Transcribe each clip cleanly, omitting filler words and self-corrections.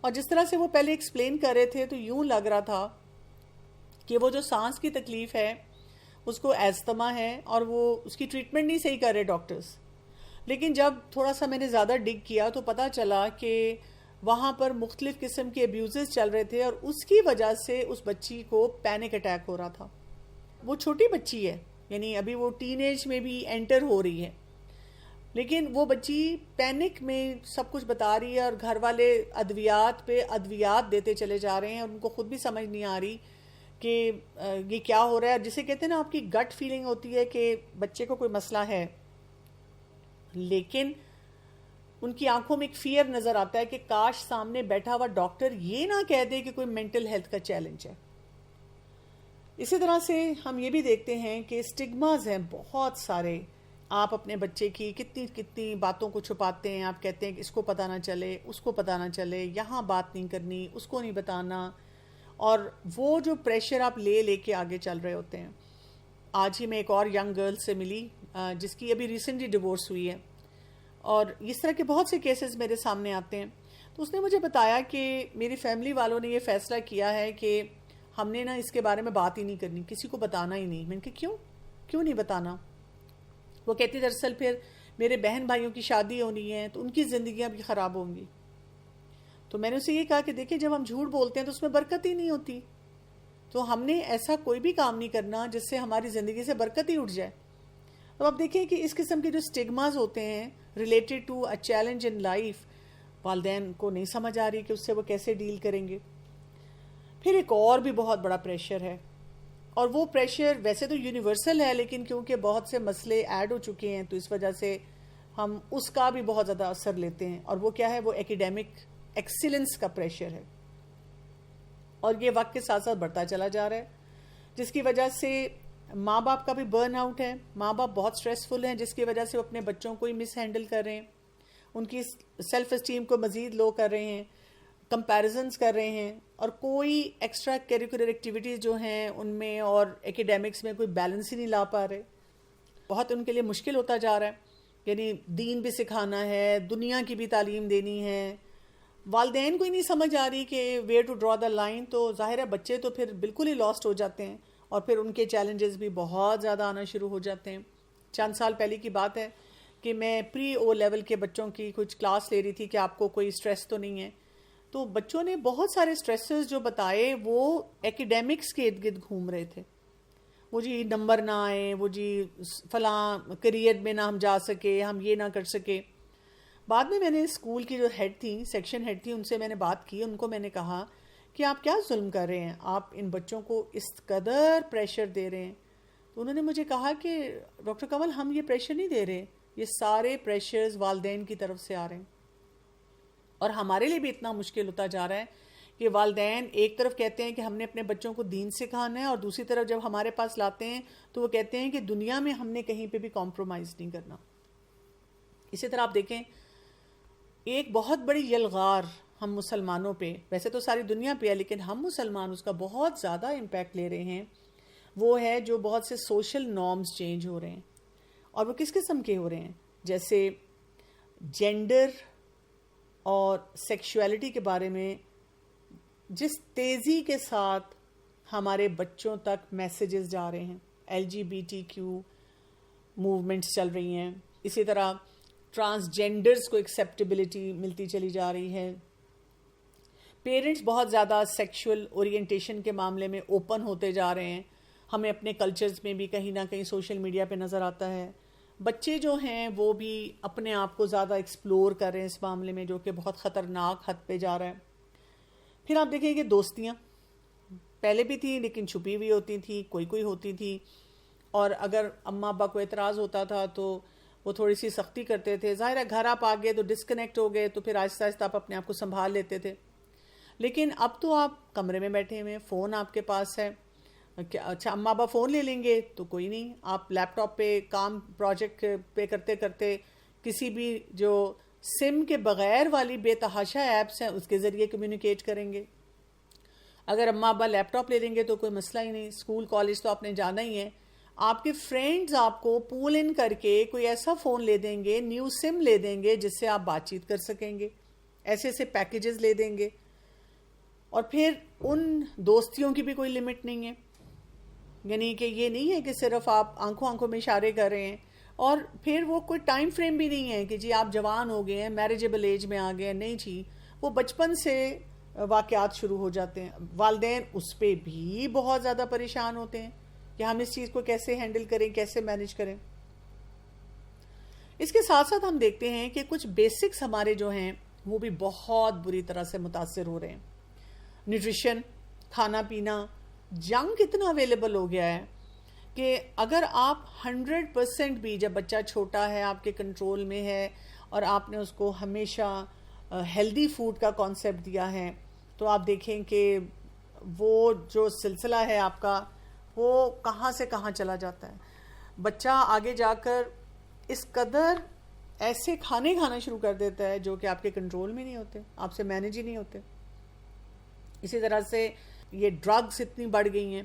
اور جس طرح سے وہ پہلے ایکسپلین کر رہے تھے تو یوں لگ رہا تھا کہ وہ جو سانس کی تکلیف ہے اس کو ایستما ہے اور وہ اس کی ٹریٹمنٹ نہیں صحیح کر رہے ڈاکٹرز. لیکن جب تھوڑا سا میں نے زیادہ ڈگ کیا تو پتہ چلا کہ وہاں پر مختلف قسم کے ابیوزز چل رہے تھے اور اس کی وجہ سے اس بچی کو پینک اٹیک ہو رہا تھا. وہ چھوٹی بچی ہے, یعنی ابھی وہ ٹین ایج میں بھی انٹر ہو رہی ہے, لیکن وہ بچی پینک میں سب کچھ بتا رہی ہے اور گھر والے ادویات پہ ادویات دیتے چلے جا رہے ہیں اور ان کو خود بھی سمجھ نہیں آ رہی کہ یہ کیا ہو رہا ہے. جسے کہتے ہیں نا آپ کی گٹ فیلنگ ہوتی ہے کہ بچے کو کوئی مسئلہ ہے, لیکن ان کی آنکھوں میں ایک فیئر نظر آتا ہے کہ کاش سامنے بیٹھا ہوا ڈاکٹر یہ نہ کہہ دے کہ کوئی مینٹل ہیلتھ کا چیلنج ہے. اسی طرح سے ہم یہ بھی دیکھتے ہیں کہ اسٹگماز ہیں بہت سارے. آپ اپنے بچے کی کتنی کتنی باتوں کو چھپاتے ہیں, آپ کہتے ہیں کہ اس کو پتہ نہ چلے, اس کو پتہ نہ چلے, یہاں بات نہیں کرنی, اس کو نہیں بتانا, اور وہ جو پریشر آپ لے کے آگے چل رہے ہوتے ہیں. آج ہی میں ایک اور ینگ گرل سے ملی جس کی ابھی ریسنٹلی ڈیورس ہوئی ہے, اور اس طرح کے بہت سے کیسز میرے سامنے آتے ہیں. تو اس نے مجھے بتایا کہ میری فیملی والوں نے یہ فیصلہ کیا ہے کہ ہم نے نا اس کے بارے میں بات ہی نہیں کرنی, کسی کو بتانا ہی نہیں. میں نے کہا کیوں نہیں بتانا؟ وہ کہتی دراصل پھر میرے بہن بھائیوں کی شادی ہونی ہے تو ان کی زندگیاں بھی خراب ہوں گی. تو میں نے اسے یہ کہا کہ دیکھیں جب ہم جھوٹ بولتے ہیں تو اس میں برکت ہی نہیں ہوتی, تو ہم نے ایسا کوئی بھی کام نہیں کرنا جس سے ہماری زندگی سے برکت ہی اٹھ جائے. تو اب دیکھیں کہ اس قسم کے جو اسٹگماز ہوتے ہیں related to a challenge in life, والدین کو نہیں سمجھ آ رہی کہ اس سے وہ کیسے ڈیل کریں گے. پھر ایک اور بھی بہت بڑا پریشر ہے, اور وہ پریشر ویسے تو یونیورسل ہے, لیکن کیونکہ بہت سے مسئلے ایڈ ہو چکے ہیں تو اس وجہ سے ہم اس کا بھی بہت زیادہ اثر لیتے ہیں. اور وہ کیا ہے؟ وہ ایکیڈیمک ایکسیلنس کا پریشر ہے, اور یہ وقت کے ساتھ ساتھ بڑھتا چلا جا رہا ہے, جس کی وجہ سے ماں باپ کا بھی برن آؤٹ ہے. ماں باپ بہت سٹریسفل ہیں جس کی وجہ سے وہ اپنے بچوں کو ہی مس ہینڈل کر رہے ہیں, ان کی سیلف اسٹیم کو مزید لو کر رہے ہیں, کمپیریزنز کر رہے ہیں, اور کوئی ایکسٹرا کیریکولر ایکٹیویٹیز جو ہیں ان میں اور ایکیڈیمکس میں کوئی بیلنس ہی نہیں لا پا رہے. بہت ان کے لیے مشکل ہوتا جا رہا ہے, یعنی دین بھی سکھانا ہے, دنیا کی بھی تعلیم دینی ہے. والدین کو ہی نہیں سمجھ آ رہی کہ where to draw the line, تو ظاہر ہے بچے تو پھر بالکل ہی لاسٹ ہو جاتے ہیں, اور پھر ان کے چیلنجز بھی بہت زیادہ آنا شروع ہو جاتے ہیں. چند سال پہلے کی بات ہے کہ میں پری او لیول کے بچوں کی کچھ کلاس لے رہی تھی کہ آپ کو کوئی سٹریس تو نہیں ہے, تو بچوں نے بہت سارے سٹریسز جو بتائے وہ ایکیڈیمکس کے ارد گرد گھوم رہے تھے. وہ جی نمبر نہ آئے, وہ جی فلاں کریئر میں نہ ہم جا سکے, ہم یہ نہ کر سکے. بعد میں نے اسکول کی جو ہیڈ تھیں, سیکشن ہیڈ تھی, ان سے میں نے بات کی. ان کو میں نے کہا کہ آپ کیا ظلم کر رہے ہیں, آپ ان بچوں کو اس قدر پریشر دے رہے ہیں. تو انہوں نے مجھے کہا کہ ڈاکٹر کنول ہم یہ پریشر نہیں دے رہے, یہ سارے پریشرز والدین کی طرف سے آ رہے ہیں. اور ہمارے لیے بھی اتنا مشکل ہوتا جا رہا ہے کہ والدین ایک طرف کہتے ہیں کہ ہم نے اپنے بچوں کو دین سکھانا ہے, اور دوسری طرف جب ہمارے پاس لاتے ہیں تو وہ کہتے ہیں کہ دنیا میں ہم نے کہیں پہ بھی کمپرومائز نہیں کرنا. اسی طرح آپ دیکھیں ایک بہت بڑی یلغار ہم مسلمانوں پہ, ویسے تو ساری دنیا پہ ہے لیکن ہم مسلمان اس کا بہت زیادہ امپیکٹ لے رہے ہیں, وہ ہے جو بہت سے سوشل نارمز چینج ہو رہے ہیں. اور وہ کس قسم کے ہو رہے ہیں؟ جیسے جینڈر اور سیکشولیٹی کے بارے میں جس تیزی کے ساتھ ہمارے بچوں تک میسیجز جا رہے ہیں, LGBTQ موومنٹس چل رہی ہیں, اسی طرح ٹرانسجینڈرز کو ایکسیپٹیبلٹی ملتی چلی جا رہی ہے. پیرنٹس بہت زیادہ سیکشول اورینٹیشن کے معاملے میں اوپن ہوتے جا رہے ہیں, ہمیں اپنے کلچرز میں بھی کہیں نہ کہیں سوشل میڈیا پہ نظر آتا ہے. بچے جو ہیں وہ بھی اپنے آپ کو زیادہ ایکسپلور کر رہے ہیں اس معاملے میں, جو کہ بہت خطرناک حد پہ جا رہا ہے. پھر آپ دیکھیں کہ دوستیاں پہلے بھی تھیں لیکن چھپی ہوئی ہوتی تھی, کوئی ہوتی تھی, اور اگر اماں ابا کو اعتراض ہوتا تھا تو وہ تھوڑی سی سختی کرتے تھے. ظاہر ہے گھر آپ آ گئے تو ڈسکنیکٹ ہو گئے تو پھر آہستہ آہستہ آپ اپنے آپ کو سنبھال لیتے تھے. لیکن اب تو آپ کمرے میں بیٹھے ہوئے, فون آپ کے پاس ہے, اچھا اماں ابا فون لے لیں گے تو کوئی نہیں, آپ لیپ ٹاپ پہ کام پروجیکٹ پہ کرتے کرتے کسی بھی جو سم کے بغیر والی بے تحاشا ایپس ہیں اس کے ذریعے کمیونیکیٹ کریں گے. اگر اماں ابا لیپ ٹاپ لے لیں گے تو کوئی مسئلہ ہی نہیں, اسکول کالج تو آپ نے جانا ہی ہے. آپ کے فرینڈز آپ کو پول ان کر کے کوئی ایسا فون لے دیں گے, نیو سم لے دیں گے جس سے آپ بات چیت کر سکیں گے, ایسے ایسے پیکیجز لے دیں گے. اور پھر ان دوستیوں کی بھی کوئی لمٹ نہیں ہے، یعنی کہ یہ نہیں ہے کہ صرف آپ آنکھوں آنکھوں میں اشارے کر رہے ہیں، اور پھر وہ کوئی ٹائم فریم بھی نہیں ہے کہ جی آپ جوان ہو گئے ہیں، میریجبل ایج میں آ گئے ہیں، نہیں جی، وہ بچپن سے واقعات شروع ہو جاتے ہیں. والدین اس پہ بھی بہت زیادہ پریشان ہوتے ہیں کہ ہم اس چیز کو کیسے ہینڈل کریں، کیسے مینج کریں. اس کے ساتھ ساتھ ہم دیکھتے ہیں کہ کچھ بیسکس ہمارے جو ہیں وہ بھی بہت بری طرح سے متاثر ہو رہے ہیں. نیوٹریشن، کھانا پینا، جنک اتنا اویلیبل ہو گیا ہے کہ اگر آپ 100% بھی، جب بچہ چھوٹا ہے آپ کے کنٹرول میں ہے اور آپ نے اس کو ہمیشہ ہیلدی فوڈ کا کانسیپٹ دیا ہے، تو آپ دیکھیں کہ وہ جو سلسلہ ہے آپ کا وہ کہاں سے کہاں چلا جاتا ہے. بچہ آگے جا کر اس قدر ایسے کھانے کھانا شروع کر دیتا ہے جو کہ آپ کے کنٹرول میں نہیں ہوتے، آپ سے مینیج ہی نہیں ہوتے. اسی طرح سے یہ ڈرگز اتنی بڑھ گئی ہیں،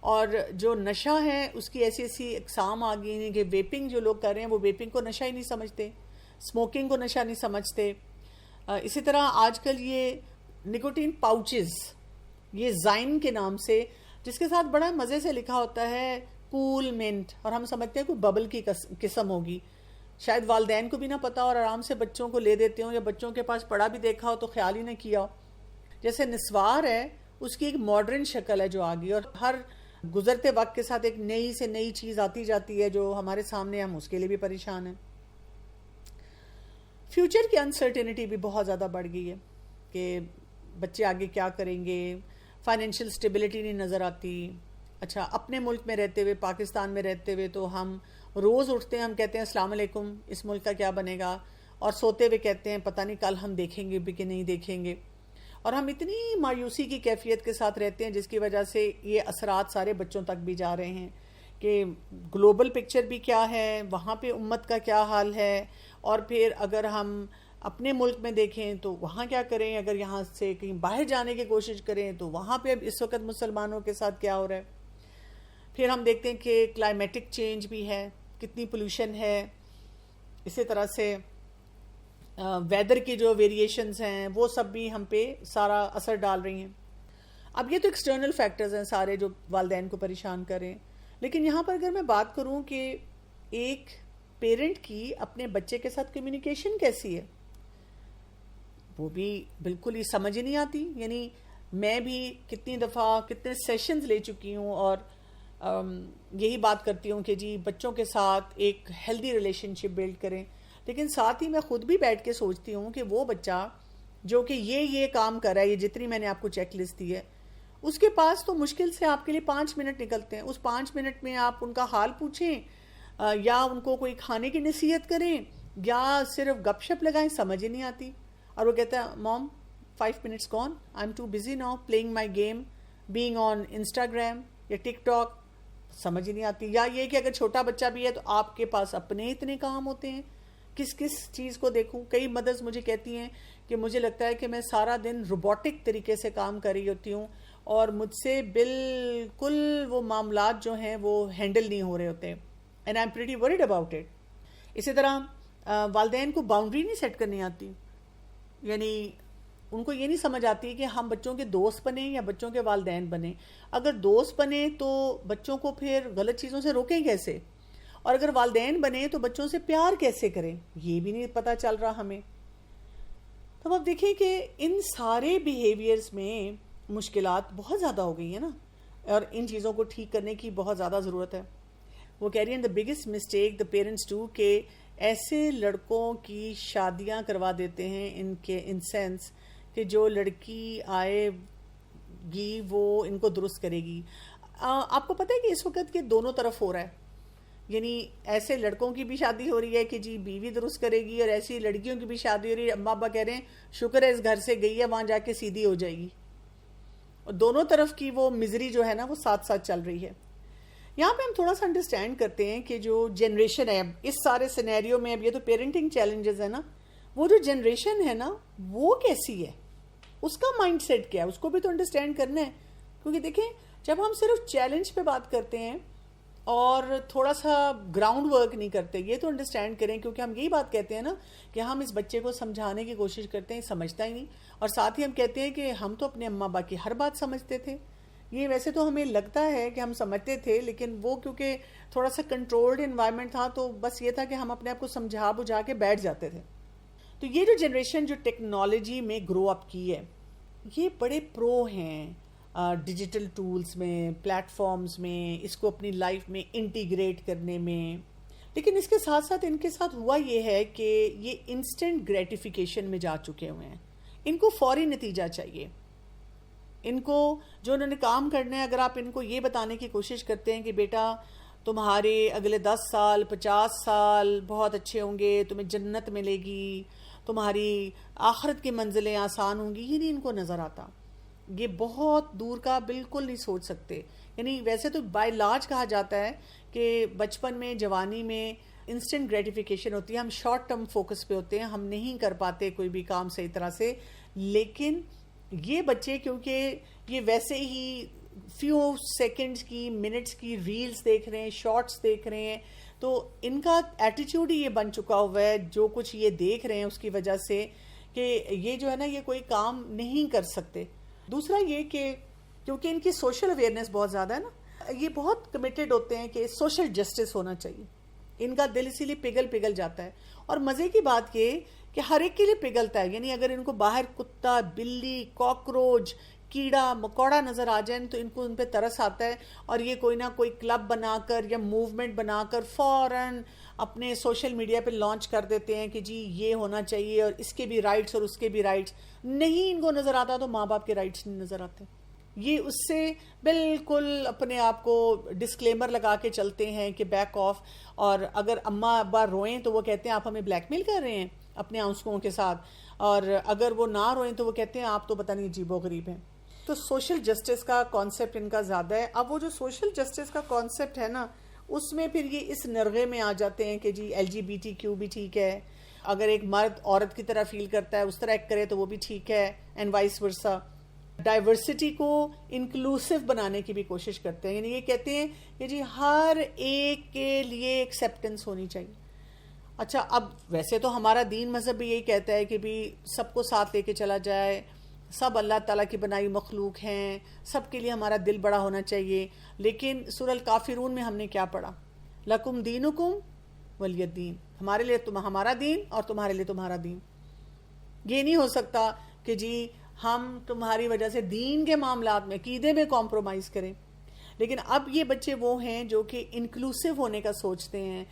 اور جو نشہ ہے اس کی ایسی ایسی اقسام آ گئی ہیں کہ ویپنگ جو لوگ کر رہے ہیں وہ ویپنگ کو نشہ ہی نہیں سمجھتے، اسموکنگ کو نشہ نہیں سمجھتے. اسی طرح آج کل یہ نکوٹین پاؤچز، یہ زائن کے نام سے، جس کے ساتھ بڑا مزے سے لکھا ہوتا ہے کول منٹ، اور ہم سمجھتے ہیں کوئی ببل کی قسم ہوگی، شاید والدین کو بھی نہ پتا اور آرام سے بچوں کو لے دیتے ہوں، یا بچوں کے پاس پڑا بھی دیکھا ہو تو خیال ہی نہ کیا ہو. جیسے نسوار ہے، اس کی ایک ماڈرن شکل ہے جو آگئی، اور ہر گزرتے وقت کے ساتھ ایک نئی سے نئی چیز آتی جاتی ہے جو ہمارے سامنے، ہم اس کے لیے بھی پریشان ہیں. فیوچر کی انسرٹینٹی بھی بہت زیادہ بڑھ گئی ہے کہ بچے آگے کیا کریں گے، فائنینشیل سٹیبلٹی نہیں نظر آتی. اچھا، اپنے ملک میں رہتے ہوئے، پاکستان میں رہتے ہوئے تو ہم روز اٹھتے ہیں، ہم کہتے ہیں السلام علیکم، اس ملک کا کیا بنے گا، اور سوتے ہوئے کہتے ہیں پتہ نہیں کل ہم دیکھیں گے بھی کہ نہیں دیکھیں گے. اور ہم اتنی مایوسی کی کیفیت کے ساتھ رہتے ہیں جس کی وجہ سے یہ اثرات سارے بچوں تک بھی جا رہے ہیں کہ گلوبل پکچر بھی کیا ہے، وہاں پہ امت کا کیا حال ہے، اور پھر اگر ہم اپنے ملک میں دیکھیں تو وہاں کیا کریں، اگر یہاں سے کہیں باہر جانے کی کوشش کریں تو وہاں پہ اب اس وقت مسلمانوں کے ساتھ کیا ہو رہا ہے. پھر ہم دیکھتے ہیں کہ کلائمیٹک چینج بھی ہے، کتنی پولوشن ہے. اسی طرح سے ویدر کی جو ویریشنز ہیں وہ سب بھی ہم پہ سارا اثر ڈال رہی ہیں. اب یہ تو ایکسٹرنل فیکٹرز ہیں سارے جو والدین کو پریشان کریں، لیکن یہاں پر اگر میں بات کروں کہ ایک پیرنٹ کی اپنے بچے کے ساتھ کمیونیکیشن کیسی ہے، وہ بھی بالکل ہی سمجھ نہیں آتی. یعنی میں بھی کتنی دفعہ کتنے سیشنز لے چکی ہوں اور یہی بات کرتی ہوں کہ جی بچوں کے ساتھ ایک ہیلدی ریلیشن شپ بلڈ کریں، لیکن ساتھ ہی میں خود بھی بیٹھ کے سوچتی ہوں کہ وہ بچہ جو کہ یہ کام کر رہا ہے، یہ جتنی میں نے آپ کو چیک لسٹ دی ہے، اس کے پاس تو مشکل سے آپ کے لیے 5 منٹ نکلتے ہیں. اس 5 منٹ میں آپ ان کا حال پوچھیں یا ان کو کوئی کھانے کی نصیحت کریں یا صرف گپ شپ لگائیں، سمجھ ہی نہیں آتی. اور وہ کہتا ہے موم 5 minutes gone, I'm too busy now playing my game, being on Instagram یا ٹک ٹاک. سمجھ ہی نہیں آتی. یا یہ کہ اگر چھوٹا بچہ بھی ہے تو آپ کے پاس اپنے اتنے کام ہوتے ہیں، کس چیز کو دیکھوں. کئی مدرس مجھے کہتی ہیں کہ مجھے لگتا ہے کہ میں سارا دن روبوٹک طریقے سے کام کر رہی ہوتی ہوں اور مجھ سے بالکل وہ معاملات جو ہیں وہ ہینڈل نہیں ہو رہے ہوتے. And I am pretty word about it. اسی طرح والدین کو باؤنڈری نہیں سیٹ کرنی آتی. یعنی ان کو یہ نہیں سمجھ آتی کہ ہم بچوں کے دوست بنیں یا بچوں کے والدین بنیں. اگر دوست بنیں تو بچوں کو پھر غلط چیزوں سے روکیں کیسے، اور اگر والدین بنیں تو بچوں سے پیار کیسے کریں، یہ بھی نہیں پتہ چل رہا ہمیں. تو اب دیکھیں کہ ان سارے بیہیویئرز میں مشکلات بہت زیادہ ہو گئی ہیں نا، اور ان چیزوں کو ٹھیک کرنے کی بہت زیادہ ضرورت ہے. وہ کہہ رہی ہیں the biggest mistake the parents do, کہ ایسے لڑکوں کی شادیاں کروا دیتے ہیں ان سینس کہ جو لڑکی آئے گی وہ ان کو درست کرے گی. آپ کو پتہ ہے کہ اس وقت کے دونوں طرف ہو رہا ہے. یعنی ایسے لڑکوں کی بھی شادی ہو رہی ہے کہ جی بیوی درست کرے گی، اور ایسی لڑکیوں کی بھی شادی ہو رہی ہے، اماں ابا کہہ رہے ہیں شکر ہے اس گھر سے گئی ہے، وہاں جا کے سیدھی ہو جائے گی. اور دونوں طرف کی وہ مزری جو ہے نا وہ ساتھ ساتھ چل رہی ہے. یہاں پہ ہم تھوڑا سا انڈرسٹینڈ کرتے ہیں کہ جو جنریشن ہے اس سارے سینیریو میں، اب یہ تو پیرنٹنگ چیلنجز ہے نا، وہ جو جنریشن ہے نا وہ کیسی ہے، اس کا مائنڈ سیٹ کیا ہے، اس کو بھی تو انڈرسٹینڈ کرنا ہے. کیونکہ دیکھیں جب ہم صرف چیلنج پہ بات کرتے ہیں اور تھوڑا سا گراؤنڈ ورک نہیں کرتے. یہ تو انڈرسٹینڈ کریں, کیونکہ ہم یہی بات کہتے ہیں نا کہ ہم اس بچے کو سمجھانے کی کوشش کرتے ہیں, سمجھتا ہی نہیں, اور ساتھ ہی ہم کہتے ہیں کہ ہم تو اپنے اماں ابا کی ہر بات سمجھتے تھے. یہ ویسے تو ہمیں لگتا ہے کہ ہم سمجھتے تھے, لیکن وہ کیونکہ تھوڑا سا کنٹرولڈ انوائرمنٹ تھا تو بس یہ تھا کہ ہم اپنے آپ کو سمجھا بجھا کے بیٹھ جاتے تھے. تو یہ جو جنریشن جو ٹیکنالوجی میں گرو اپ کی ہے, یہ بڑے پرو ہیں ڈیجیٹل ٹولز میں, پلیٹ فارمز میں, اس کو اپنی لائف میں انٹیگریٹ کرنے میں. لیکن اس کے ساتھ ساتھ ان کے ساتھ ہوا یہ ہے کہ یہ انسٹنٹ گریٹیفیکیشن میں جا چکے ہوئے ہیں. ان کو فوری نتیجہ چاہیے. ان کو جو انہوں نے کام کرنا ہے, اگر آپ ان کو یہ بتانے کی کوشش کرتے ہیں کہ بیٹا تمہارے اگلے 10 سال 50 سال بہت اچھے ہوں گے, تمہیں جنت ملے گی, تمہاری آخرت کی منزلیں آسان ہوں گی, یہ نہیں ان کو نظر آتا. یہ بہت دور کا بالکل نہیں سوچ سکتے. یعنی ویسے تو بائی لارج کہا جاتا ہے کہ بچپن میں, جوانی میں انسٹنٹ گریٹیفیکیشن ہوتی ہے, ہم شارٹ ٹرم فوکس پہ ہوتے ہیں, ہم نہیں کر پاتے کوئی بھی کام صحیح طرح سے. لیکن یہ بچے کیونکہ یہ ویسے ہی فیو سیکنڈز کی, منٹس کی ریلز دیکھ رہے ہیں, شارٹس دیکھ رہے ہیں, تو ان کا ایٹیٹیوڈ ہی یہ بن چکا ہوا ہے جو کچھ یہ دیکھ رہے ہیں اس کی وجہ سے, کہ یہ جو ہے نا یہ کوئی کام نہیں کر سکتے. دوسرا یہ کہ کیونکہ ان کی سوشل اویئرنیس بہت زیادہ ہے نا, یہ بہت کمیٹڈ ہوتے ہیں کہ سوشل جسٹس ہونا چاہیے. ان کا دل اسی لیے پگھل جاتا ہے. اور مزے کی بات یہ کہ ہر ایک کے لیے پگھلتا ہے. یعنی اگر ان کو باہر کتا, بلی, کاکروچ, کیڑا مکوڑا نظر آ جائیں تو ان کو ان پہ ترس آتا ہے, اور یہ کوئی نہ کوئی کلب بنا کر یا موومنٹ بنا کر فوراً اپنے سوشل میڈیا پہ لانچ کر دیتے ہیں کہ جی یہ ہونا چاہیے, اور اس کے بھی رائٹس اور اس کے بھی رائٹس. نہیں ان کو نظر آتا تو ماں باپ کے رائٹس نہیں نظر آتے. یہ اس سے بالکل اپنے آپ کو ڈسکلیمر لگا کے چلتے ہیں کہ بیک آف. اور اگر اماں ابا روئیں تو وہ کہتے ہیں آپ ہمیں بلیک میل کر رہے ہیں اپنے آنسوؤں کے ساتھ, اور اگر وہ نہ روئیں تو وہ کہتے ہیں آپ تو پتہ نہیں عجیب و غریب ہیں. تو سوشل جسٹس کا کانسیپٹ ان کا زیادہ ہے. اب وہ جو سوشل جسٹس کا کانسیپٹ ہے نا, اس میں پھر یہ اس نرغے میں آ جاتے ہیں کہ جی LGBTQ بھی ٹھیک ہے, اگر ایک مرد عورت کی طرح فیل کرتا ہے اس طرح ایکٹ کرے تو وہ بھی ٹھیک ہے, اینڈ وائس ورسا. ڈائیورسٹی کو انکلوسو بنانے کی بھی کوشش کرتے ہیں. یعنی یہ کہتے ہیں کہ جی ہر ایک کے لیے ایکسیپٹنس ہونی چاہیے. اچھا, اب ویسے تو ہمارا دین مذہب بھی یہی کہتا ہے کہ بھی سب کو ساتھ لے کے چلا جائے, سب اللہ تعالیٰ کی بنائی مخلوق ہیں, سب کے لیے ہمارا دل بڑا ہونا چاہیے. لیکن سورہ الکافرون میں ہم نے کیا پڑھا؟ لکم دینکم ولی الدین, ہمارے لیے ہمارا دین اور تمہارے لیے تمہارا دین. یہ نہیں ہو سکتا کہ جی ہم تمہاری وجہ سے دین کے معاملات میں, عقیدے میں کمپرومائز کریں. لیکن اب یہ بچے وہ ہیں جو کہ انکلوسیو ہونے کا سوچتے ہیں,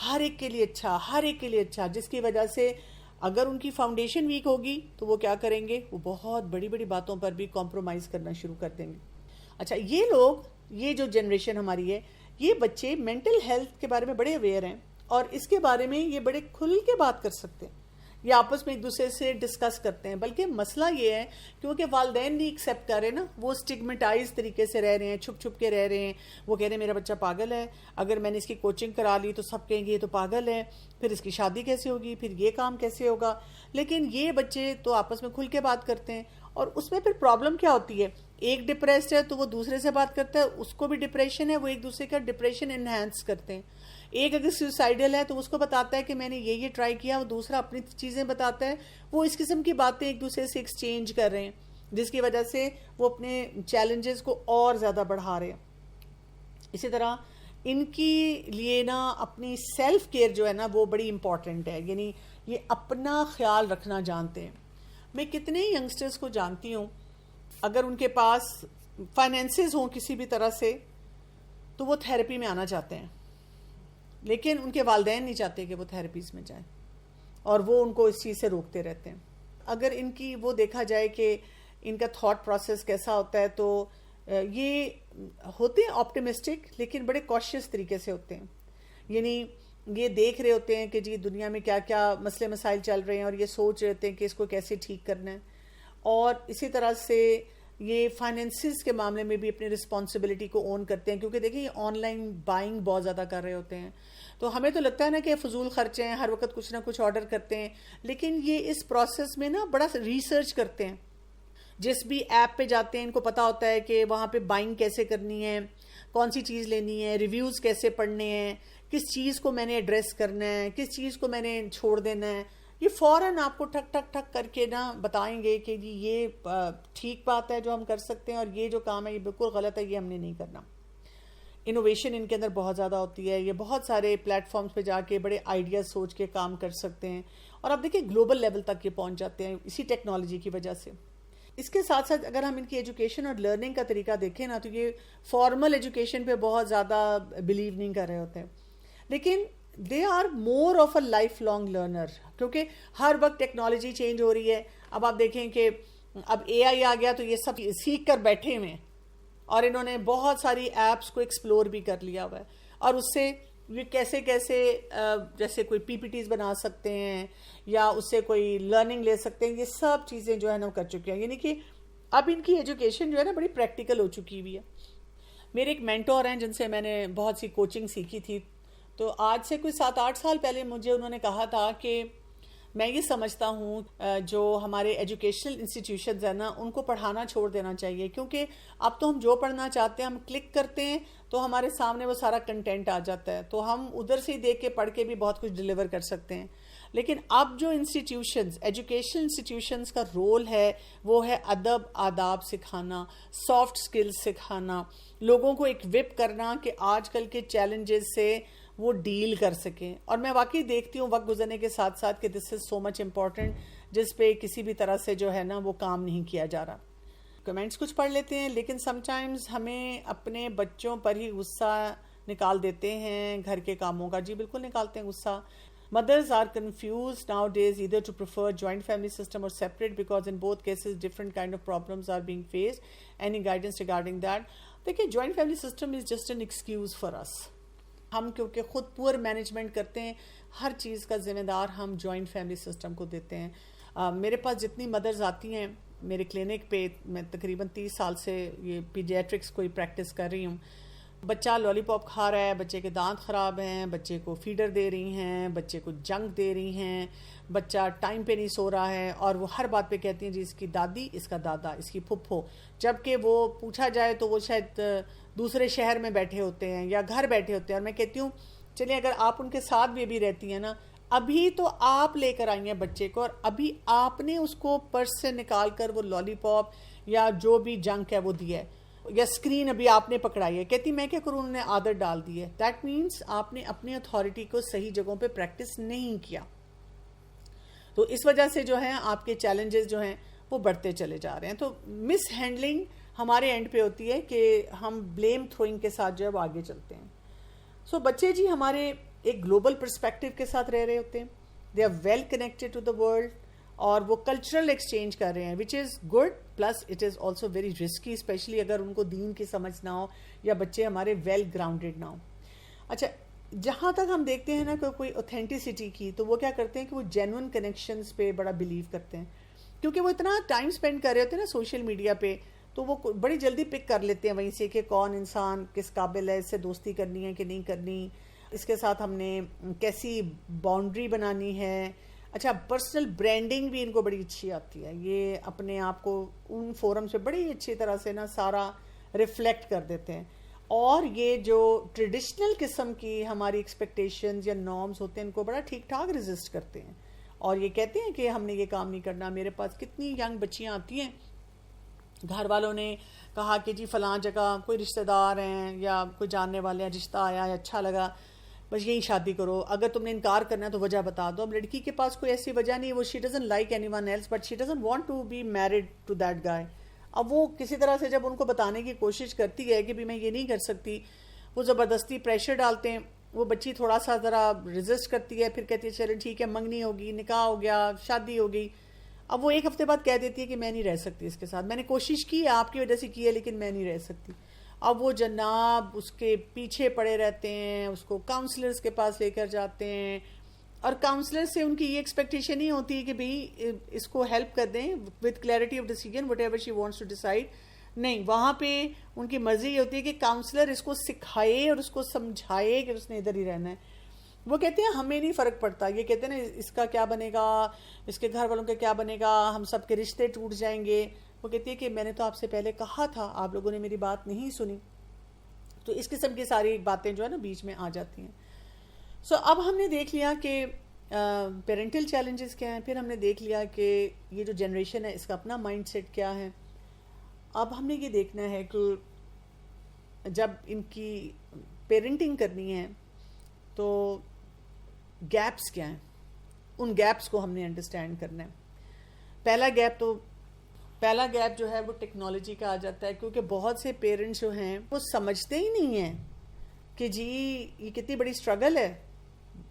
ہر ایک کے لیے اچھا, ہر ایک کے لیے اچھا, جس کی وجہ سے اگر ان کی فاؤنڈیشن ویک ہوگی تو وہ کیا کریں گے, وہ بہت بڑی بڑی باتوں پر بھی کمپرومائز کرنا شروع کر دیں گے. اچھا, یہ لوگ, یہ جو جنریشن ہماری ہے, یہ بچے مینٹل ہیلتھ کے بارے میں بڑے اویئر ہیں, اور اس کے بارے میں یہ بڑے کھل کے بات کر سکتے ہیں, یہ آپس میں ایک دوسرے سے ڈسکس کرتے ہیں. بلکہ مسئلہ یہ ہے کیونکہ والدین نہیں ایکسیپٹ کر رہے نا, وہ اسٹگمیٹائز طریقے سے رہ رہے ہیں, چھپ چھپ کے رہ رہے ہیں. وہ کہہ رہے ہیں میرا بچہ پاگل ہے, اگر میں نے اس کی کوچنگ کرا لی تو سب کہیں گے یہ تو پاگل ہے, پھر اس کی شادی کیسے ہوگی, پھر یہ کام کیسے ہوگا. لیکن یہ بچے تو آپس میں کھل کے بات کرتے ہیں, اور اس میں پھر پرابلم کیا ہوتی ہے, ایک ڈپریسڈ ہے تو وہ دوسرے سے بات کرتا ہے, اس کو بھی ڈپریشن ہے, وہ ایک دوسرے کا ڈپریشن انہینس کرتے ہیں. ایک اگر سوسائڈل ہے تو اس کو بتاتا ہے کہ میں نے یہ ٹرائی کیا, وہ دوسرا اپنی چیزیں بتاتا ہے. وہ اس قسم کی باتیں ایک دوسرے سے ایکسچینج کر رہے ہیں, جس کی وجہ سے وہ اپنے چیلنجز کو اور زیادہ بڑھا رہے ہیں. اسی طرح ان کی لیے نا اپنی سیلف کیئر جو ہے نا وہ بڑی امپورٹنٹ ہے. یعنی یہ اپنا خیال رکھنا جانتے ہیں. میں کتنے ینگسٹرز کو جانتی ہوں, اگر ان کے پاس فائنینسز ہوں کسی بھی طرح سے تو وہ تھیراپی میں آنا چاہتے ہیں, لیکن ان کے والدین نہیں چاہتے کہ وہ تھیراپیز میں جائیں, اور وہ ان کو اس چیز سے روکتے رہتے ہیں. اگر ان کی وہ دیکھا جائے کہ ان کا تھاٹ پروسیس کیسا ہوتا ہے, تو یہ ہوتے ہیں آپٹیمسٹک لیکن بڑے کوشیس طریقے سے ہوتے ہیں. یعنی یہ دیکھ رہے ہوتے ہیں کہ جی دنیا میں کیا کیا مسئلے مسائل چل رہے ہیں, اور یہ سوچ رہے ہوتے ہیں کہ اس کو کیسے ٹھیک کرنا ہے. اور اسی طرح سے یہ فائنینسز کے معاملے میں بھی اپنی رسپانسبلٹی کو اون کرتے ہیں, کیونکہ دیکھیں یہ آن لائن بائنگ بہت زیادہ کر رہے ہوتے ہیں. تو ہمیں تو لگتا ہے نا کہ فضول خرچے ہیں, ہر وقت کچھ نہ کچھ آرڈر کرتے ہیں, لیکن یہ اس پروسیس میں نا بڑا ریسرچ کرتے ہیں. جس بھی ایپ پہ جاتے ہیں ان کو پتا ہوتا ہے کہ وہاں پہ بائنگ کیسے کرنی ہے, کون سی چیز لینی ہے, ریویوز کیسے پڑھنے ہیں, کس چیز کو میں نے ایڈریس کرنا ہے, کس چیز کو میں نے چھوڑ دینا ہے. یہ فوراً آپ کو ٹھک ٹھک ٹھک کر کے نا بتائیں گے کہ جی یہ ٹھیک بات ہے جو ہم کر سکتے ہیں, اور یہ جو کام ہے یہ بالکل غلط ہے, یہ ہم نے نہیں کرنا. انوویشن ان کے اندر بہت زیادہ ہوتی ہے. یہ بہت سارے پلیٹ فارمز پہ جا کے بڑے آئیڈیاز سوچ کے کام کر سکتے ہیں, اور آپ دیکھیں گلوبل لیول تک یہ پہنچ جاتے ہیں اسی ٹیکنالوجی کی وجہ سے. اس کے ساتھ ساتھ اگر ہم ان کی ایجوکیشن اور لرننگ کا طریقہ دیکھیں نا, تو یہ فارمل ایجوکیشن پہ بہت زیادہ بلیو نہیں کر رہے ہوتے ہیں, لیکن they are more of a life long learner, کیونکہ ہر وقت ٹیکنالوجی چینج ہو رہی ہے. اب آپ دیکھیں کہ اب اے آئی آ گیا تو یہ سب سیکھ کر بیٹھے ہوئے ہیں, اور انہوں نے بہت ساری ایپس کو ایکسپلور بھی کر لیا ہوا ہے, اور اس سے یہ کیسے کیسے جیسے کوئی پی پی ٹیز بنا سکتے ہیں یا اس سے کوئی لرننگ لے سکتے ہیں, یہ سب چیزیں جو ہے نا کر چکے ہیں. یعنی کہ اب ان کی ایجوکیشن جو ہے نا بڑی پریکٹیکل ہو چکی ہوئی ہے. میرے ایک مینٹور ہیں جن سے میں نے بہت سی کوچنگ سیکھی تھی, تو آج سے کوئی 7-8 سال پہلے مجھے انہوں نے کہا تھا کہ میں یہ سمجھتا ہوں جو ہمارے ایجوکیشنل انسٹیٹیوشنز ہیں نا ان کو پڑھانا چھوڑ دینا چاہیے, کیونکہ اب تو ہم جو پڑھنا چاہتے ہیں ہم کلک کرتے ہیں تو ہمارے سامنے وہ سارا کنٹینٹ آ جاتا ہے, تو ہم ادھر سے ہی دیکھ کے پڑھ کے بھی بہت کچھ ڈیلیور کر سکتے ہیں. لیکن اب جو انسٹیٹیوشنز ایجوکیشنل انسٹیٹیوشنز کا رول ہے وہ ہے ادب آداب سکھانا, سافٹ سکلز سکھانا, لوگوں کو اکوپ کرنا کہ آج کل کے چیلنجز سے وہ ڈیل کر سکیں. اور میں واقعی دیکھتی ہوں وقت گزرنے کے ساتھ ساتھ کہ دس از سو مچ امپورٹنٹ, جس پہ کسی بھی طرح سے جو ہے نا وہ کام نہیں کیا جا رہا. کمنٹس کچھ پڑھ لیتے ہیں, لیکن سم ٹائمز ہمیں اپنے بچوں پر ہی غصہ نکال دیتے ہیں گھر کے کاموں کا. جی بالکل نکالتے ہیں غصہ. Mothers are confused nowadays either to prefer joint family system or separate, because in both cases different kind of problems are being faced. Any guidance regarding that? دیکھیں joint family system is just an excuse for us. ہم کیونکہ خود پور management کرتے ہیں, ہر چیز کا ذمہ دار ہم جوائنٹ فیملی سسٹم کو دیتے ہیں. میرے پاس جتنی مدرز آتی ہیں میرے کلینک پہ, میں تقریباً 30 سال سے یہ پیڈیاٹرکس کو ہی پریکٹس کر رہی ہوں. بچہ لالی پاپ کھا رہا ہے, بچے کے دانت خراب ہیں, بچے کو فیڈر دے رہی ہیں, بچے کو جنک دے رہی ہیں, بچہ ٹائم پہ نہیں سو رہا ہے, اور وہ ہر بات پہ کہتی ہیں جی اس کی دادی, اس کا دادا, اس کی پھپھو, جبکہ وہ پوچھا جائے تو وہ شاید دوسرے شہر میں بیٹھے ہوتے ہیں یا گھر بیٹھے ہوتے ہیں. اور میں کہتی ہوں چلیے اگر آپ ان کے ساتھ بھی رہتی ہیں نا, ابھی تو آپ لے کر آئی ہیں بچے کو, اور ابھی آپ نے اس کو پرس سے نکال کر وہ لالی پاپ یا جو بھی جنک ہے وہ دیا ہے, یا اسکرین ابھی آپ نے پکڑائی ہے. کہتی میں کیا کروں, انہوں نے عادت ڈال دی ہے. دیٹ مینس آپ نے اپنی اتھارٹی کو صحیح جگہوں پہ پریکٹس نہیں کیا, تو اس وجہ سے جو ہے آپ کے چیلنجز جو ہیں وہ بڑھتے چلے جا رہے ہیں. تو مس ہینڈلنگ ہمارے اینڈ پہ ہوتی ہے کہ ہم بلیم تھروئنگ کے ساتھ جو ہے وہ آگے چلتے ہیں. سو بچے جی ہمارے ایک گلوبل پرسپیکٹو کے ساتھ رہ رہے ہوتے ہیں, they are well connected to the world, اور وہ کلچرل ایکسچینج کر رہے ہیں, which is good, plus it is also very risky, especially اگر ان کو دین کی سمجھ نہ ہو یا بچے ہمارے ویل گراؤنڈیڈ نہ ہو. اچھا جہاں تک ہم دیکھتے ہیں نا کوئی اوتھینٹسٹی کی, تو وہ کیا کرتے ہیں کہ وہ جینوئن کنیکشنز پہ بڑا بلیو کرتے ہیں, کیونکہ وہ اتنا ٹائم اسپینڈ کر رہے ہوتے ہیں نا سوشل میڈیا پہ, تو وہ بڑی جلدی پک کر لیتے ہیں وہیں سے کہ کون انسان کس قابل ہے, اس سے دوستی کرنی ہے کہ نہیں کرنی, اس کے ساتھ ہم نے کیسی باؤنڈری بنانی ہے. اچھا پرسنل برانڈنگ بھی ان کو بڑی اچھی آتی ہے, یہ اپنے آپ کو ان فورم سے بڑی اچھی طرح سے نا سارا ریفلیکٹ کر دیتے ہیں. اور یہ جو ٹریڈیشنل قسم کی ہماری ایکسپیکٹیشنز یا نارمز ہوتے ہیں ان کو بڑا ٹھیک ٹھاک ریزسٹ کرتے ہیں, اور یہ کہتے ہیں کہ ہم نے یہ کام نہیں کرنا. میرے پاس کتنی ینگ بچیاں آتی ہیں, گھر والوں نے کہا کہ جی فلاں جگہ کوئی رشتہ دار ہیں یا کوئی جاننے والے رشتہ آیا ہے, اچھا لگا, بس یہی شادی کرو, اگر تم نے انکار کرنا ہے تو وجہ بتا دو. اب لڑکی کے پاس کوئی ایسی وجہ نہیں, وہ she doesn't like anyone else, but she doesn't want to be married to that guy. اب وہ کسی طرح سے جب ان کو بتانے کی کوشش کرتی ہے کہ بھی میں یہ نہیں کر سکتی, وہ زبردستی پریشر ڈالتے ہیں. وہ بچی تھوڑا سا ذرا ریزسٹ کرتی ہے, پھر کہتی ہے چلے ٹھیک ہے, منگنی ہوگی, نکاح ہو گیا, شادی ہو گئی. اب وہ ایک ہفتے بعد کہہ دیتی ہے کہ میں نہیں رہ سکتی اس کے ساتھ, میں نے کوشش کی ہے آپ کی وجہ سے کی ہے لیکن میں نہیں رہ سکتی. اب وہ جناب اس کے پیچھے پڑے رہتے ہیں, اس کو کاؤنسلرز کے پاس لے کر جاتے ہیں, اور کاؤنسلر سے ان کی یہ ایکسپیکٹیشن نہیں ہوتی کہ بھئی اس کو ہیلپ کر دیں with clarity of decision whatever she wants to decide. نہیں, وہاں پہ ان کی مرضی یہ ہوتی ہے کہ کاؤنسلر اس کو سکھائے اور اس کو سمجھائے کہ اس نے ادھر ہی رہنا ہے. وہ کہتے ہیں ہمیں نہیں فرق پڑتا, یہ کہتے ہیں نا اس کا کیا بنے گا, اس کے گھر والوں کا کیا بنے گا, ہم سب کے رشتے ٹوٹ جائیں گے. وہ کہتی ہے کہ میں نے تو آپ سے پہلے کہا تھا، آپ لوگوں نے میری بات نہیں سنی. تو اس قسم کی ساری باتیں جو ہے نا بیچ میں آ جاتی ہیں. اب ہم نے دیکھ لیا کہ پیرنٹل چیلنجز کیا ہیں، پھر ہم نے دیکھ لیا کہ یہ جو جنریشن ہے اس کا اپنا مائنڈ سیٹ کیا ہے. اب ہم نے یہ دیکھنا ہے کہ جب ان کی پیرنٹنگ کرنی ہے تو گیپس کیا ہیں، ان گیپس کو ہم نے انڈرسٹینڈ کرنا ہے. پہلا گیپ جو ہے وہ ٹیکنالوجی کا آ جاتا ہے، کیونکہ بہت سے پیرنٹس جو ہیں وہ سمجھتے ہی نہیں ہیں کہ جی یہ کتنی بڑی اسٹرگل ہے.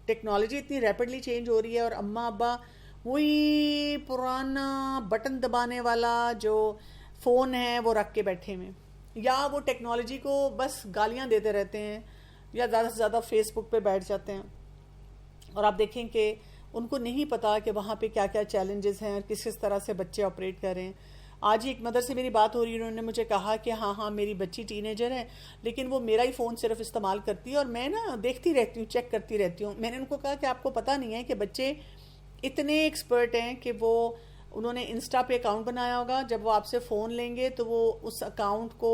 ٹیکنالوجی اتنی ریپڈلی چینج ہو رہی ہے اور اماں ابا وہی پرانا بٹن دبانے والا جو فون ہے وہ رکھ کے بیٹھے ہوئے، یا وہ ٹیکنالوجی کو بس گالیاں دیتے رہتے ہیں، یا زیادہ سے زیادہ فیس بک پہ بیٹھ جاتے ہیں. اور آپ دیکھیں کہ ان کو نہیں پتا کہ وہاں پہ کیا کیا چیلنجز ہیں اور کس طرح سے بچے آپریٹ کر رہے ہیں. آج ہی ایک مدر سے میری بات ہو رہی ہے، انہوں نے مجھے کہا کہ ہاں میری بچی ٹین ایجر ہے لیکن وہ میرا ہی فون صرف استعمال کرتی ہے اور میں نا دیکھتی رہتی ہوں، چیک کرتی رہتی ہوں. میں نے ان کو کہا کہ آپ کو پتہ نہیں ہے کہ بچے اتنے ایکسپرٹ ہیں کہ انہوں نے انسٹا پہ اکاؤنٹ بنایا ہوگا، جب وہ آپ سے فون لیں گے تو وہ اس اکاؤنٹ کو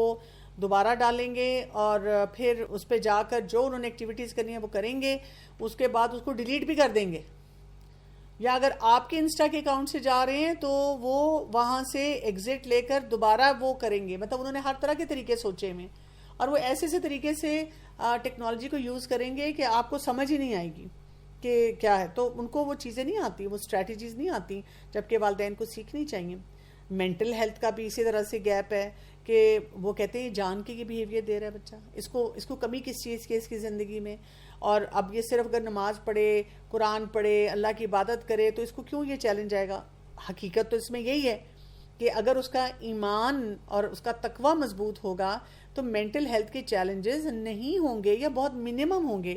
دوبارہ ڈالیں گے اور پھر اس پہ جا کر جو انہوں نے ایکٹیویٹیز کرنی ہے وہ کریں گے، اس کے بعد اس کو ڈیلیٹ بھی کر دیں گے. یا اگر آپ کے انسٹا کے اکاؤنٹ سے جا رہے ہیں تو وہ وہاں سے ایگزٹ لے کر دوبارہ وہ کریں گے. مطلب انہوں نے ہر طرح کے طریقے سوچے میں، اور وہ ایسے طریقے سے ٹیکنالوجی کو یوز کریں گے کہ آپ کو سمجھ ہی نہیں آئے گی کہ کیا ہے. تو ان کو وہ چیزیں نہیں آتی، وہ اسٹریٹجیز نہیں آتی، جبکہ والدین کو سیکھنی چاہیے. مینٹل ہیلتھ کا بھی اسی طرح سے گیپ ہے کہ وہ کہتے ہیں جان کے یہ بیہیویئر دے رہا ہے بچہ، اس کو کمی کس چیز کی اس کی زندگی میں. اور اب یہ صرف اگر نماز پڑھے، قرآن پڑھے، اللہ کی عبادت کرے تو اس کو کیوں یہ چیلنج آئے گا. حقیقت تو اس میں یہی ہے کہ اگر اس کا ایمان اور اس کا تقوی مضبوط ہوگا تو مینٹل ہیلتھ کے چیلنجز نہیں ہوں گے یا بہت منیمم ہوں گے.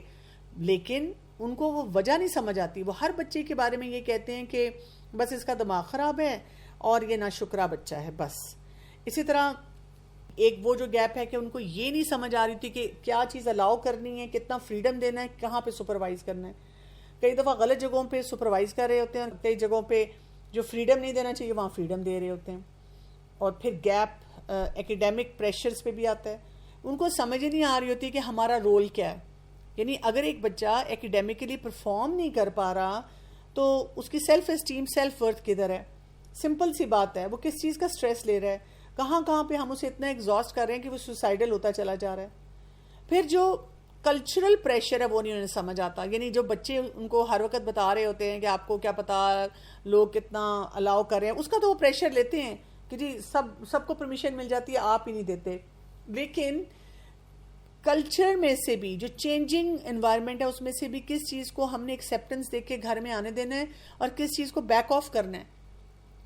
لیکن ان کو وہ وجہ نہیں سمجھ آتی. وہ ہر بچے کے بارے میں یہ کہتے ہیں کہ بس اس کا دماغ خراب ہے اور یہ ناشکرا بچہ ہے بس. اسی طرح ایک وہ جو گیپ ہے کہ ان کو یہ نہیں سمجھ آ رہی تھی کہ کیا چیز الاؤ کرنی ہے، کتنا فریڈم دینا ہے، کہاں پہ سپروائز کرنا ہے. کئی دفعہ غلط جگہوں پہ سپروائز کر رہے ہوتے ہیں، کئی جگہوں پہ جو فریڈم نہیں دینا چاہیے وہاں فریڈم دے رہے ہوتے ہیں. اور پھر گیپ ایکیڈیمک پریشرز پہ بھی آتا ہے. ان کو سمجھ ہی نہیں آ رہی ہوتی کہ ہمارا رول کیا ہے. یعنی اگر ایک بچہ ایکیڈیمکلی پرفارم نہیں کر پا رہا تو اس کی سیلف اسٹیم، سیلف ورتھ کدھر ہے. سمپل سی بات ہے، وہ کس چیز کا سٹریس لے رہا ہے، کہاں پہ ہم اسے اتنا ایگزاسٹ کر رہے ہیں کہ وہ سوسائڈل ہوتا چلا جا رہا ہے. پھر جو کلچرل پریشر ہے وہ نہیں انہیں سمجھ آتا. یعنی جو بچے ان کو ہر وقت بتا رہے ہوتے ہیں کہ آپ کو کیا پتا لوگ کتنا الاؤ کر رہے ہیں، اس کا تو وہ پریشر لیتے ہیں کہ جی سب کو پرمیشن مل جاتی ہے، آپ ہی نہیں دیتے. لیکن کلچر میں سے بھی جو چینجنگ انوائرمنٹ ہے اس میں سے بھی کس چیز کو ہم نے ایکسیپٹنس دے کے گھر میں آنے دینا ہے اور کس چیز کو بیک آف کرنا ہے.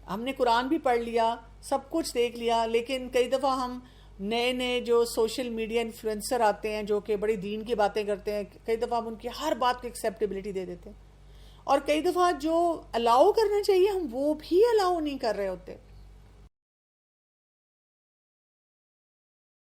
ہم نے قرآن بھی پڑھ لیا، سب کچھ دیکھ لیا، لیکن کئی دفعہ ہم نئے جو سوشل میڈیا انفلوئنسر آتے ہیں جو کہ بڑی دین کی باتیں کرتے ہیں، کئی دفعہ ہم ان کی ہر بات کو ایکسیپٹیبلٹی دے دیتے ہیں، اور کئی دفعہ جو الاؤ کرنا چاہیے ہم وہ بھی الاؤ نہیں کر رہے ہوتے.